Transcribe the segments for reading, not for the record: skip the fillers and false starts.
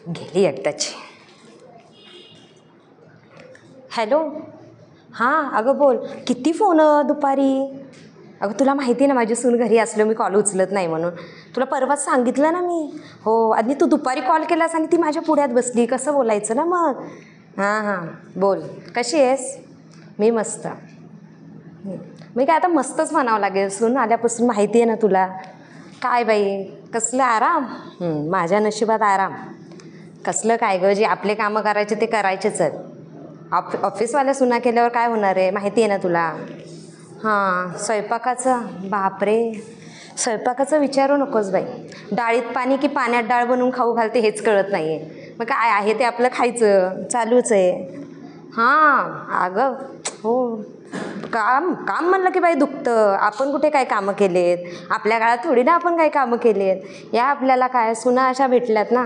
गेली एकदाची. हॅलो. हां अगं बोल. किती फोन दुपारी. अगं तुला माहिती ना माझी सून घरी असलं मी कॉल उचलत नाही म्हणून. तुला परवाच सांगितलं ना मी. हो आणि तू दुपारी कॉल केलास आणि ती माझ्या पुढ्यात बसली. कसं बोलायचं ना मग. हां हां बोल. कशी आहेस. मी मस्त. मी काय आता मस्तच म्हणावं लागेल. सून आल्यापासून माहिती आहे ना तुला. काय बाई कसलं आराम. माझ्या नशिबात आराम. कसलं काय गं. जे आपले कामं करायचे ते करायचेच आहेत. ऑफिसवाल्या सुना केल्यावर काय होणार आहे माहिती आहे ना तुला. हां स्वयंपाकाचं बापरे. स्वयंपाकाचं विचारू नकोस बाई. डाळीत पाणी की पाण्यात डाळ बनवून खाऊ घालते हेच कळत नाही आहे. मग काय आहे ते आपलं खायचं चालूच आहे. हां अगं हो. काम काम म्हणलं की बाई दुखतं. आपण कुठे काय कामं केलेत. आपल्या काळात थोडी ना आपण काय कामं केलेत. या आपल्याला काय सुना अशा भेटल्यात ना.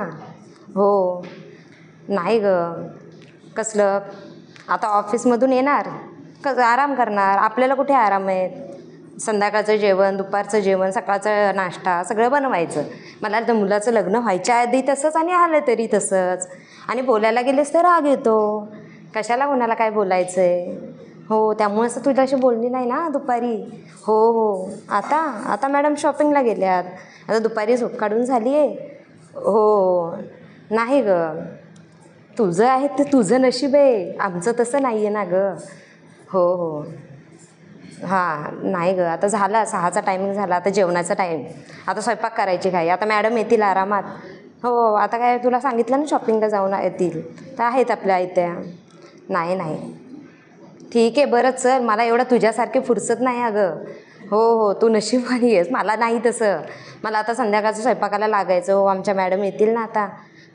हो नाही गं. कसलं आता ऑफिसमधून येणार आराम करणार. आपल्याला कुठे आराम आहेत. संध्याकाळचं जेवण दुपारचं जेवण सकाळचं नाश्ता सगळं बनवायचं. मला तर मुलाचं लग्न व्हायच्या आधी तसंच आणि आलं तरी तसंच. आणि बोलायला गेलेस तर राग येतो. कशाला कोणाला काय बोलायचं आहे. हो त्यामुळे असं तुझ्याशी बोलली नाही ना दुपारी. हो हो आता मॅडम शॉपिंगला गेल्यात. आता दुपारी झोप काढून झाली आहे. हो नाही गं. तुझं आहे ते तुझं नशीब आहे. आमचं तसं नाही आहे ना गं. हो हो हां नाही गं. आता झाला 6चा टायमिंग झाला. आता जेवणाचा टाईम. आता स्वयंपाक करायची घाई. आता मॅडम येतील आरामात. हो आता काय तुला सांगितलं ना शॉपिंगला जाऊन येतील तर आहेत आपल्या इथे. नाही नाही ठीक आहे बरं चल. मला एवढं तुझ्यासारखे फुरसत नाही अगं. हो हो तू नशीबवानी आहेस. मला नाही तसं. मला आता संध्याकाळचं स्वयंपाकाला लागायचं. हो आमच्या मॅडम येतील ना आता.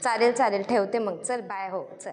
चालेल चालेल ठेवते मग. चल बाय. हो चल.